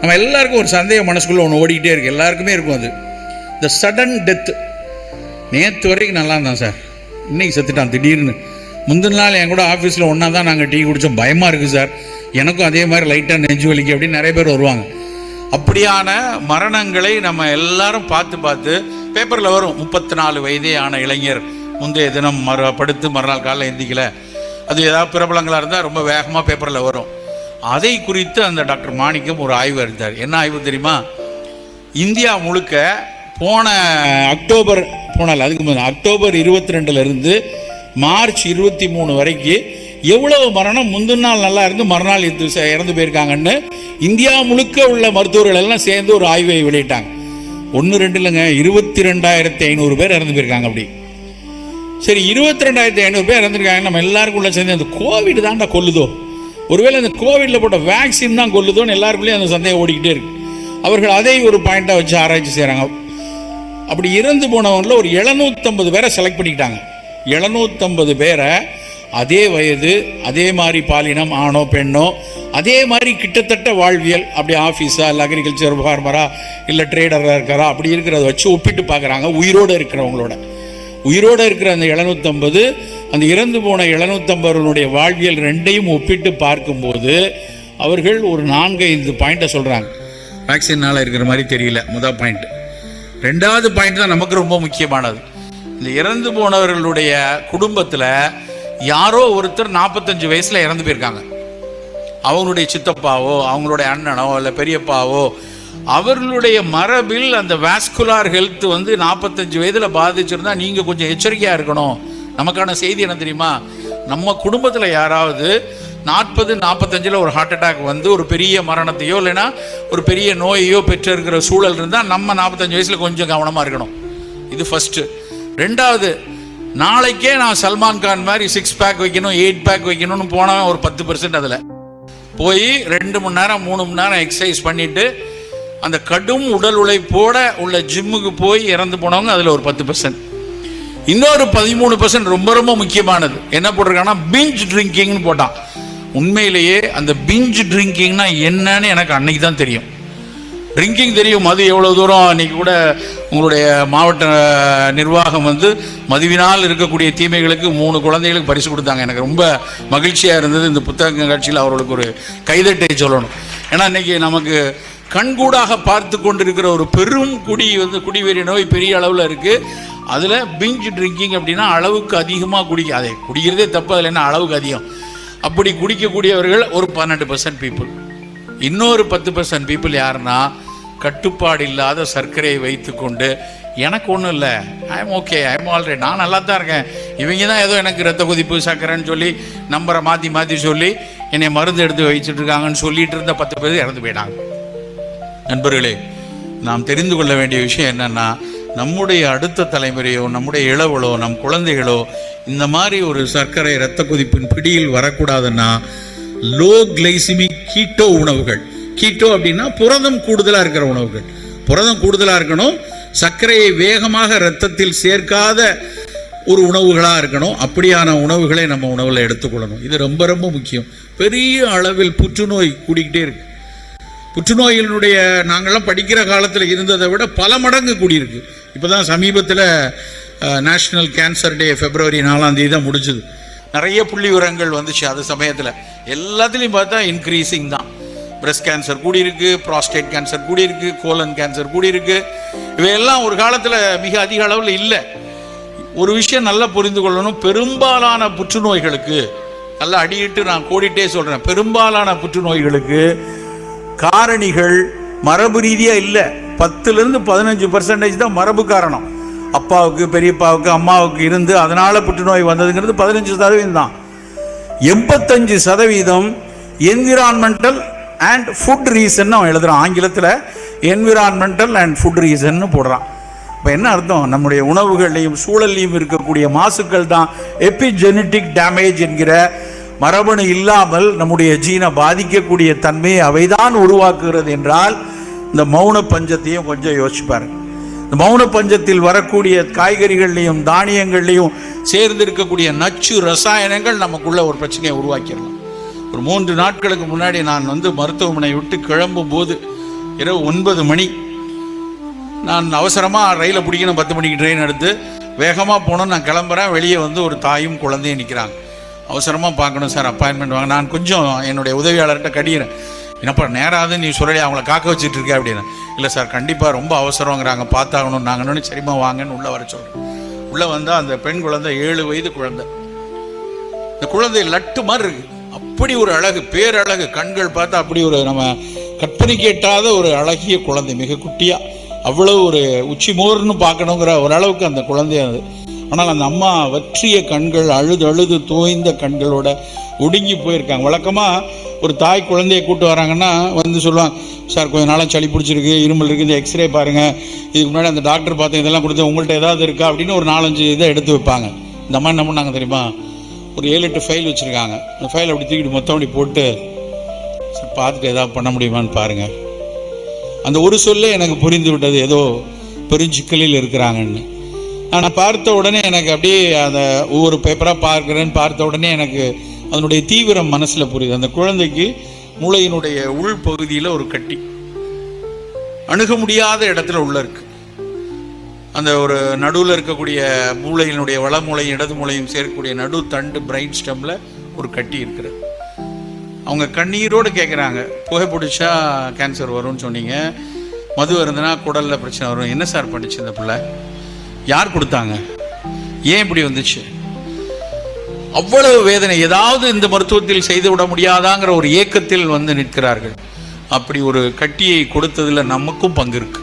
நம்ம எல்லாருக்கும் ஒரு சந்தேகம் மனசுக்குள்ளே ஒன்று ஓடிக்கிட்டே இருக்குது, எல்லாருக்குமே இருக்கும் அது. இந்த சடன் டெத்து. நேற்று வரைக்கும் நல்லா இருந்தான் சார், இன்றைக்கி செத்துட்டான் திடீர்னு. முந்தின நாள் என் கூட ஆஃபீஸில் ஒன்றா தான் நாங்கள் டீ குடித்தோம், பயமாக இருக்குது சார், எனக்கும் அதே மாதிரி லைட்டாக நெஞ்சு வலிக்கு அப்படின்னு நிறைய பேர் வருவாங்க. அப்படியான மரணங்களை நம்ம எல்லாரும் பார்த்து பேப்பரில் வரும். 34 வயதே ஆன இளைஞர் முந்தைய தினம் படுத்து மறுநாள் காலையில் எந்திக்கல. அது ஏதாவது பிரபலங்களாக இருந்தால் ரொம்ப வேகமாக பேப்பரில் வரும். அதை குறித்து அந்த டாக்டர் மாணிக்கம் ஒரு ஆய்வு அறிந்தார். என்ன ஆய்வு தெரியுமா? இந்தியா முழுக்க போன அக்டோபர் அதுக்கு முன்னாடி அக்டோபர் 22 மார்ச் 23 வரைக்கும் எவ்வளவு மரணம் முந்தின நாள் நல்லா இருந்து மறுநாள் இறந்து போயிருக்காங்கன்னு இந்தியா முழுக்க உள்ள மருத்துவர்கள் எல்லாம் சேர்ந்து ஒரு ஆய்வை வெளியிட்டாங்க. 1-2 இல்லைங்க, 22,500 பேர் இறந்து போயிருக்காங்க. அப்படி சரி, 22,500 பேர் இறந்துருக்காங்க. நம்ம எல்லாருக்குள்ள சேர்ந்து அந்த கோவிட் தான்டா கொல்லுதோ, ஒருவேளை அந்த கோவிட்ல போட்ட வேக்சின் தான் கொல்லுதோன்னு எல்லாருக்குள்ளேயும் அந்த சந்தேகம் ஓடிக்கிட்டே இருக்கு. அவர்கள் அதை ஒரு பாயிண்டாக வச்சு ஆராய்ச்சி செய்கிறாங்க. அப்படி இறந்து போனவங்களில் ஒரு 750 பேரை செலக்ட் பண்ணிக்கிட்டாங்க. 750 பேரை அதே வயது, அதே மாதிரி பாலினம், ஆணோ பெண்ணோ, அதே மாதிரி கிட்டத்தட்ட வாழ்வியல், அப்படி ஆஃபீஸா இல்லை அக்ரிகல்ச்சர் ஃபார்மரா இல்லை ட்ரேடராக இருக்காரா அப்படி இருக்கிறத வச்சு ஒப்பிட்டு பார்க்குறாங்க. உயிரோடு இருக்கிற அந்த 750, அந்த இறந்து போன 750 வாழ்வியல் ரெண்டையும் ஒப்பிட்டு பார்க்கும்போது அவர்கள் ஒரு 4-5 பாயிண்ட்டை சொல்கிறாங்க. வேக்சினால் இருக்கிற மாதிரி தெரியல, முதல் பாயிண்ட். 2வது பாயிண்ட் தான் நமக்கு ரொம்ப முக்கியமானது. இந்த இறந்து போனவர்களுடைய குடும்பத்தில் யாரோ ஒருத்தர் 45 வயசில் இறந்து போயிருக்காங்க. அவங்களுடைய சித்தப்பாவோ அவங்களுடைய அண்ணனோ இல்லை பெரியப்பாவோ அவர்களுடைய மரபில் அந்த வாஸ்குலார் ஹெல்த் 45 வயதில் பாதிச்சிருந்தா நீங்கள் கொஞ்சம் எச்சரிக்கையாக இருக்கணும். நமக்கான செய்தி என்ன தெரியுமா? நம்ம குடும்பத்தில் யாராவது 40-45 ஒரு ஹார்ட் அட்டாக் ஒரு பெரிய மரணத்தையோ இல்லைன்னா ஒரு பெரிய நோயையோ பெற்றிருக்கிற சூழல் இருந்தால் நம்ம 45 வயசில் கொஞ்சம் கவனமாக இருக்கணும். இது ஃபஸ்ட்டு. 2வது, நாளைக்கே நான் சல்மான் கான் மாதிரி 6 பேக் வைக்கணும் 8 பேக் வைக்கணும்னு போனவன் ஒரு 10% அதில் போய் 2 மணி நேரம் 3 மணி நேரம் எக்ஸசைஸ் பண்ணிவிட்டு அந்த கடும் உடல் உழைப்போட உள்ள ஜிம்முக்கு போய் இறந்து போனவங்க அதில் ஒரு 10%. இன்னொரு 13% ரொம்ப ரொம்ப முக்கியமானது என்ன போட்டிருக்காங்கன்னா பிஞ்ச் ட்ரிங்கிங்னு போட்டான். உண்மையிலேயே அந்த பிஞ்ச் ட்ரிங்கிங்னா என்னன்னு எனக்கு அன்னைக்கு தான் தெரியும். ட்ரிங்கிங் தெரியும், மது எவ்வளோ தூரம். அன்றைக்கி கூட உங்களுடைய மாவட்ட நிர்வாகம் மதுவினால் இருக்கக்கூடிய தீமைகளுக்கு 3 குழந்தைகளுக்கு பரிசு கொடுத்தாங்க. எனக்கு ரொம்ப மகிழ்ச்சியாக இருந்தது. இந்த புத்தக காட்சியில் அவர்களுக்கு ஒரு கைதட்டை சொல்லணும். ஏன்னா இன்றைக்கி நமக்கு கண்கூடாக பார்த்து கொண்டிருக்கிற ஒரு பெரும் குடிவெறி நோய் பெரிய அளவில் இருக்குது. அதில் பிஞ்ச் ட்ரிங்கிங் அப்படின்னா அளவுக்கு அதிகமாக அதை குடிக்கிறதே தப்பு, அதில் என்ன அளவுக்கு அதிகம். அப்படி குடிக்கக்கூடியவர்கள் ஒரு 12% பீப்புள். இன்னொரு 10% பீப்புள் யாருன்னா கட்டுப்பாடு இல்லாத சர்க்கரையை வைத்து கொண்டு எனக்கு ஒன்றும் இல்லை, ஐஎம் ஓகே, ஐஎம் ஆல்ரெடி, நான் நல்லா தான் இருக்கேன், இவங்க தான் ஏதோ எனக்கு ரத்த கொதிப்பு சர்க்கரைன்னு சொல்லி நம்பரை மாற்றி சொல்லி என்னை மருந்து எடுத்து வச்சுட்டு இருக்காங்கன்னு சொல்லிட்டு இருந்த 10 பேர் இறந்து போயிட்டாங்க. நண்பர்களே, நாம் தெரிந்து கொள்ள வேண்டிய விஷயம் என்னென்னா, நம்முடைய அடுத்த தலைமுறையோ நம்முடைய இளவலோ நம் குழந்தைகளோ இந்த மாதிரி ஒரு சர்க்கரை இரத்த கொதிப்பின் பிடியில் வரக்கூடாதுன்னா லோ கிளைசிமிக் கீட்டோ உணவுகள். கீட்டோ அப்படின்னா புரதம் கூடுதலாக இருக்கிற உணவுகள். புரதம் கூடுதலாக இருக்கணும், சர்க்கரையை வேகமாக இரத்தத்தில் சேர்க்காத ஒரு உணவுகளாக இருக்கணும். அப்படியான உணவுகளை நம்ம உணவில் எடுத்துக்கொள்ளணும். இது ரொம்ப ரொம்ப முக்கியம். பெரிய அளவில் புற்றுநோய் கூடிக்கிட்டே இருக்கு. புற்றுநோயினுடைய நாங்கள்லாம் படிக்கிற காலத்தில் இருந்ததை விட பல மடங்கு கூடியிருக்கு. இப்போ தான் சமீபத்தில் நேஷ்னல் கேன்சர் டே February 4 தான் முடிஞ்சுது. நிறைய புள்ளி விவரங்கள் வந்துச்சு. அது சமயத்தில் எல்லாத்துலேயும் பார்த்தா இன்க்ரீஸிங் தான். பிரஸ்ட் கேன்சர் கூடியிருக்கு, ப்ராஸ்டேட் கேன்சர் கூடியிருக்கு, கோலன் கேன்சர் கூடியிருக்கு. இவையெல்லாம் ஒரு காலத்தில் மிக அதிக அளவில் இல்லை. ஒரு விஷயம் நல்லா புரிந்து கொள்ளணும். பெரும்பாலான புற்றுநோய்களுக்கு நல்லா அடியிட்டு நான் கோடிட்டே சொல்கிறேன், பெரும்பாலான புற்றுநோய்களுக்கு காரணிகள் மரபு ரீதியாக இல்லை. 10-15% தான் மரபு காரணம். அப்பாவுக்கு, பெரியப்பாவுக்கு, அம்மாவுக்கு இருந்து அதனால் புற்றுநோய் வந்ததுங்கிறது 15% தான். 85% என்விரான்மெண்டல் அண்ட் ஃபுட் ரீசன் அவன் எழுதுகிறான். ஆங்கிலத்தில் என்விரான்மெண்டல் அண்ட் ஃபுட் ரீசன்னு போடுறான். இப்போ என்ன அர்த்தம்? நம்முடைய உணவுகள்லையும் சூழல்லையும் இருக்கக்கூடிய மாசுக்கள் தான் எபிஜெனட்டிக் டேமேஜ் என்கிற மரபணு இல்லாமல் நம்முடைய ஜீனை பாதிக்கக்கூடிய தன்மையை அவைதான் உருவாக்குகிறது என்றால் இந்த மௌன பஞ்சத்தையும் கொஞ்சம் யோசிச்சு பாருங்க. இந்த மௌன பஞ்சத்தில் வரக்கூடிய காய்கறிகள்லையும் தானியங்கள்லையும் சேர்ந்து இருக்கக்கூடிய நச்சு ரசாயனங்கள் நமக்குள்ள ஒரு பிரச்சனையை உருவாக்கிடலாம். ஒரு 3 நாட்களுக்கு முன்னாடி நான் மருத்துவமனை விட்டு கிளம்பும் போது இரவு 9 மணி. நான் அவசரமாக ரயிலை பிடிக்கணும், 10 மணிக்கு ட்ரெயின் எடுத்து வேகமாக போகணும். நான் கிளம்புறேன். வெளியே வந்து ஒரு தாயும் குழந்தையும் நிற்கிறாங்க. அவசரமாக பார்க்கணும் சார், அப்பாயின்மெண்ட் வாங்க. நான் கொஞ்சம் என்னுடைய உதவியாளர்கிட்ட கடிகிறேன், என்னப்பா நேராது நீ சொல்லி அவங்கள காக்க வச்சுட்டு இருக்க அப்படின்னு. இல்லை சார் கண்டிப்பாக ரொம்ப அவசரங்கிறாங்க, பார்த்தாகணும். நாங்கள் சரிம்மா வாங்கன்னு உள்ளே வர சொல்கிறேன். உள்ளே வந்தால் அந்த பெண் குழந்தை 7 வயது குழந்தை. இந்த குழந்தை லட்டு மாதிரி இருக்கு. அப்படி ஒரு அழகு, பேரழகு, கண்கள் பார்த்தா அப்படி ஒரு நம்ம கற்பனைக்கு எட்டாத ஒரு அழகிய குழந்தை, மிக குட்டியா. அவ்வளோ ஒரு உச்சி மோர்னு பார்க்கணுங்கிற ஒரு அளவுக்கு அந்த குழந்தைய அது. ஆனால் அந்த அம்மா வற்றிய கண்கள், அழுது அழுது தோய்ந்த கண்களோட ஒடுங்கி போயிருக்காங்க. வழக்கமாக ஒரு தாய் குழந்தைய கூட்டு வராங்கன்னா வந்து சொல்லுவாங்க, சார் கொஞ்சம் நாளாக சளி பிடிச்சிருக்கு, இருமல் இருக்குது, இந்த எக்ஸ்ரே பாருங்கள், இதுக்கு முன்னாடி அந்த டாக்டர் பார்த்து இதெல்லாம் கொடுத்து உங்கள்கிட்ட ஏதாவது இருக்கா அப்படின்னு ஒரு 4-5 இதை எடுத்து வைப்பாங்க. இந்த அம்மா என்ன பண்ணாங்க தெரியுமா, ஒரு 7-8 ஃபைல் வச்சுருக்காங்க. அந்த ஃபைல் அப்படி தூக்கிட்டு மொத்தம் அப்படி போட்டு, சார் பார்த்துட்டு எதாவது பண்ண முடியுமான்னு பாருங்கள். அந்த ஒரு சொல்லே எனக்கு புரிந்து விட்டது, ஏதோ பெருஞ்சிக்கலில் இருக்கிறாங்கன்னு. நான் பார்த்த உடனே எனக்கு அப்படியே அந்த ஒவ்வொரு பேப்பராக பார்க்குறேன்னு பார்த்த உடனே எனக்கு அதனுடைய தீவிரம் மனசில் புரியுது. அந்த குழந்தைக்கு மூளையினுடைய உள் பகுதியில் ஒரு கட்டி, அணுக முடியாத இடத்துல உள்ள இருக்கு. அந்த ஒரு நடுவில் இருக்கக்கூடிய மூளையினுடைய வள மூளையும் இடது மூளையும் சேர்க்கக்கூடிய நடு தண்டு பிரைன் ஸ்டெம்ல ஒரு கட்டி இருக்கிறது. அவங்க கண்ணீரோடு கேட்குறாங்க, புகை பிடிச்சா கேன்சர் வரும்னு சொன்னீங்க, மது இருந்ததுன்னா குடலில் பிரச்சனை வரும், என்ன சார் பண்ணிச்சு இந்த பிள்ளை, யார் கொடுத்தாங்க, ஏன் இப்படி வந்துச்சு? அவ்வளவு வேதனை. ஏதாவது இந்த மருத்துவத்தில் செய்து விட முடியாதாங்கிற ஒரு ஏக்கத்தில் வந்து நிற்கிறார்கள். அப்படி ஒரு கட்டியை கொடுத்ததில் நமக்கும் பங்கு இருக்கு.